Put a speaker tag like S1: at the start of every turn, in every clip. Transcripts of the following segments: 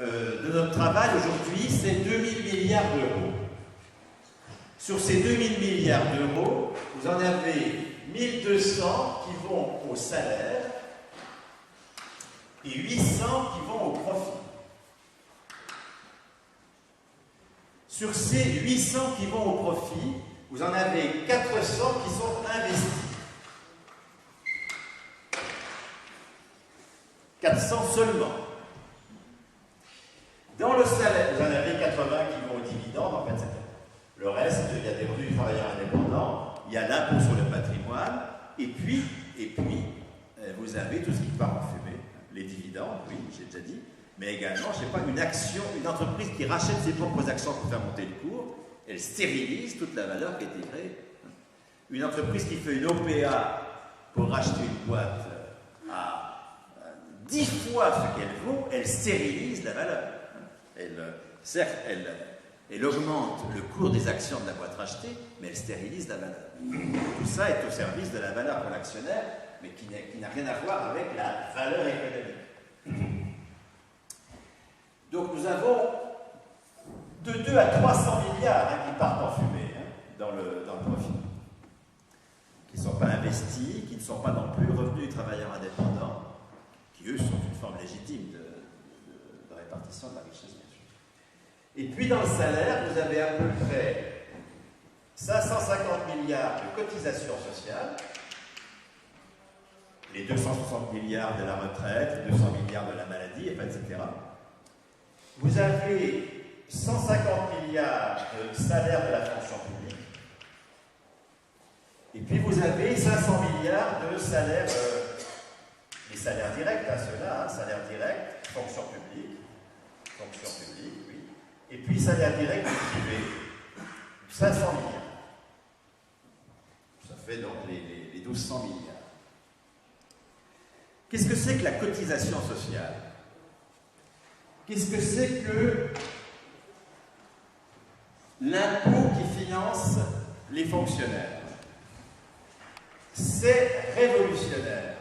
S1: de notre travail aujourd'hui, c'est 2000 milliards d'euros. Sur ces 2000 milliards d'euros, vous en avez 1200 qui vont au salaire et 800 qui vont au profit. Sur ces 800 qui vont au profit, vous en avez 400 qui sont investis. 400 seulement. Dans le salaire, vous en avez 80 qui vont aux dividendes, en fait, c'est le reste, il y a des revenus du travailleur indépendant, il y a l'impôt sur le patrimoine, et puis, vous avez tout ce qui part en fumée, les dividendes, oui, j'ai déjà dit, mais également, je ne sais pas, une action, une entreprise qui rachète ses propres actions pour faire monter le cours, elle stérilise toute la valeur qui a été créée. Une entreprise qui fait une OPA pour racheter une boîte à 10 fois ce qu'elle vaut, elle stérilise la valeur. Certes, elle augmente le cours des actions de la boîte rachetée, mais elle stérilise la valeur. Tout ça est au service de la valeur pour l'actionnaire, mais qui n'a rien à voir avec la valeur économique. Donc nous avons de 2 à 300 milliards qui partent en fumée dans le profit, qui ne sont pas investis, qui ne sont pas non plus revenus du travailleur indépendant, qui eux sont une forme légitime de répartition de la richesse, bien sûr. Et puis dans le salaire, vous avez à peu près 550 milliards de cotisations sociales, les 260 milliards de la retraite, les 200 milliards de la maladie, etc. Vous avez 150 milliards de salaires de la fonction publique, et puis vous avez 500 milliards de salaires, les salaires directs, ceux-là, salaires directs, fonction publique, oui, et puis salaires directs du privé, 500 milliards. Ça fait donc les 1200 milliards. Qu'est-ce que c'est que la cotisation sociale? Qu'est-ce que c'est que l'impôt qui finance les fonctionnaires? C'est révolutionnaire.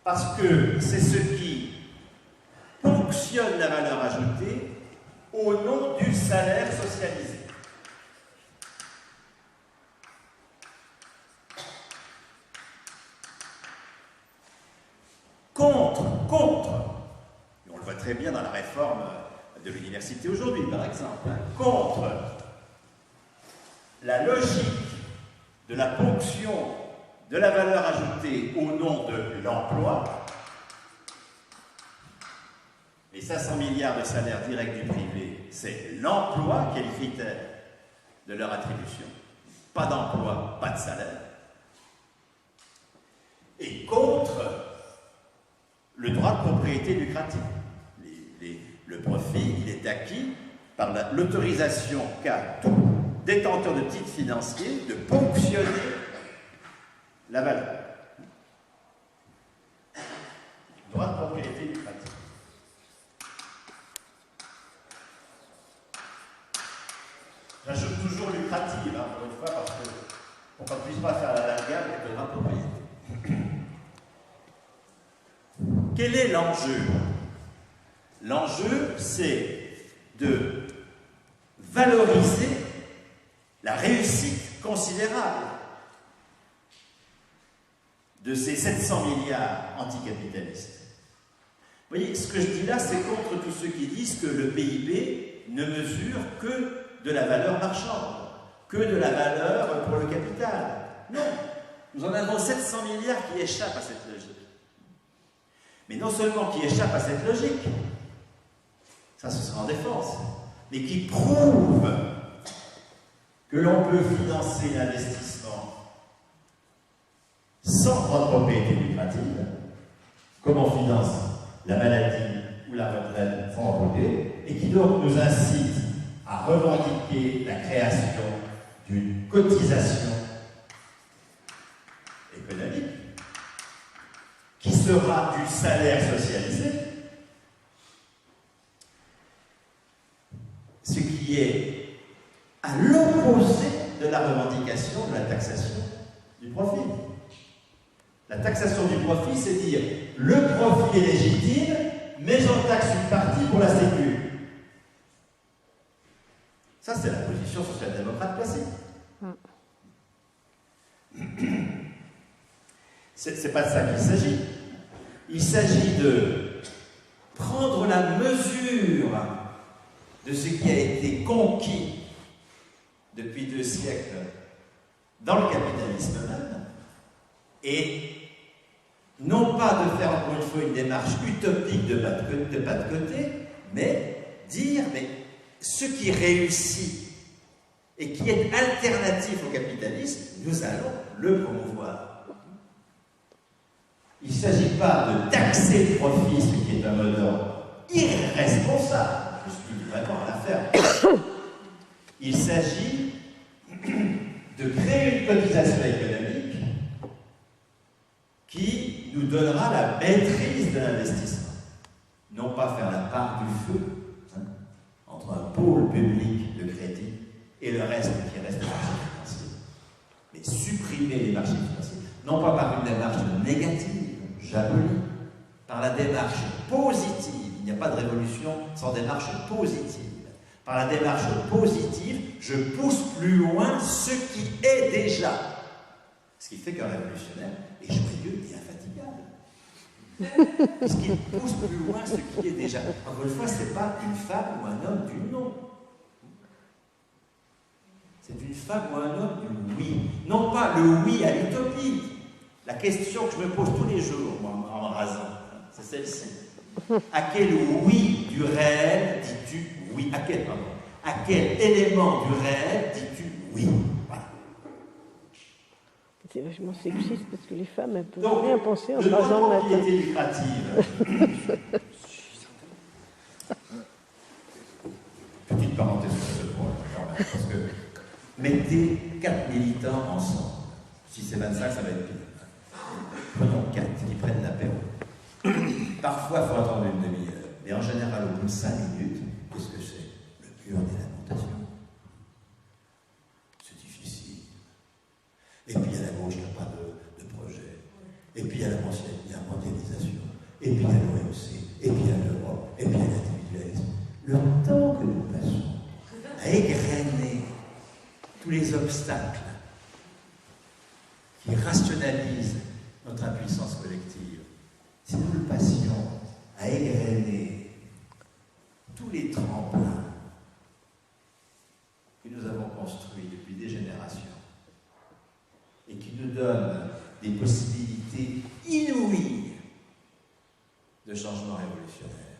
S1: Parce que c'est ce qui ponctionne la valeur ajoutée au nom du salaire socialisé. Contre, et on le voit très bien dans la réforme de l'université aujourd'hui, par exemple, contre la logique de la ponction de la valeur ajoutée au nom de l'emploi, les 500 milliards de salaires directs du privé, c'est l'emploi qui est le critère de leur attribution. Pas d'emploi, pas de salaire. Et contre le droit de propriété lucrative. Le profit, il est acquis par l'autorisation qu'a tout détenteur de titres financiers de ponctionner la valeur. Droit de propriété lucrative. J'ajoute toujours lucrative, encore une fois, parce que pour qu'on ne puisse pas faire la largade avec le droit de propriété. Quel est l'enjeu? L'enjeu, c'est de valoriser la réussite considérable de ces 700 milliards anticapitalistes. Vous voyez, ce que je dis là, c'est contre tous ceux qui disent que le PIB ne mesure que de la valeur marchande, que de la valeur pour le capital. Non, nous en avons 700 milliards qui échappent à cette logique. Mais non seulement qui échappent à cette logique, ça ce sera en défense, mais qui prouvent que l'on peut financer l'investissement sans droit de propriété lucrative, comme on finance la maladie ou la retraite sans emprunter, et qui donc nous incite à revendiquer la création d'une cotisation économique qui sera du salaire socialisé, ce qui est à l'opposé de la revendication de la taxation du profit. La taxation du profit, c'est dire le profit est légitime, mais j'en taxe une partie pour la Sécu. Ça, c'est la position social-démocrate classique. C'est pas de ça qu'il s'agit. Il s'agit de prendre la mesure de ce qui a été conquis depuis 2 siècles dans le capitalisme même, et non pas de faire encore une fois une démarche utopique de pas de côté, mais dire, mais ce qui réussit et qui est alternatif au capitalisme, nous allons le promouvoir. Il ne s'agit pas de taxer le profit, ce qui est un mode d'ordre irresponsable, je suis vraiment à l'affaire. Il s'agit de créer une cotisation économique qui nous donnera la maîtrise de l'investissement. Non pas faire la part du feu entre un pôle public de crédit et le reste qui reste le marché financier. Mais supprimer les marchés financiers, non pas par une démarche négative, j'abolis, par la démarche positive. Il n'y a pas de révolution sans démarche positive. Par la démarche positive, je pousse plus loin ce qui est déjà. Ce qui fait qu'un révolutionnaire est joyeux et infatigable. Puisqu'il pousse plus loin ce qui est déjà. Encore une fois, ce n'est pas une femme ou un homme du non. C'est une femme ou un homme du oui. Non pas le oui à l'utopie. La question que je me pose tous les jours, moi, en me rasant, c'est celle-ci. À quel oui du réel dis-tu oui? À quel élément du réel dis-tu oui? Voilà.
S2: C'est vachement sexiste parce que les femmes, elles peuvent rien penser en se rasant le matin.
S1: Donc, lucrative. Petite parenthèse sur ce point, quand même, parce que mettez 4 militants ensemble. Si c'est 25, ça va être pire. Prenons 4 qui prennent l'apéro. Parfois, il faut attendre une demi-heure. Mais en général, au bout de 5 minutes, qu'est-ce que c'est? Le mur des lamentations. C'est difficile. Et puis, à la gauche, il n'y a pas de projet. Et puis, il y a la mondialisation. Et puis, il y a l'OMC. Et puis, il y a l'Europe. Et puis, il y a l'individualisme. Le temps que nous passons à égrener tous les obstacles qui rationalisent notre impuissance collective, si nous le passions à égrener tous les tremplins que nous avons construits depuis des générations et qui nous donnent des possibilités inouïes de changement révolutionnaire,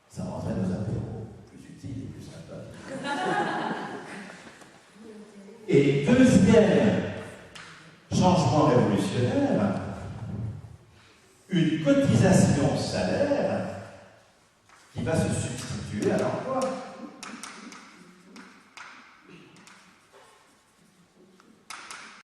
S1: ça rendrait nos apéros plus utiles et plus sympas. Et deuxième changement révolutionnaire, une cotisation salaire qui va se substituer à l'emploi.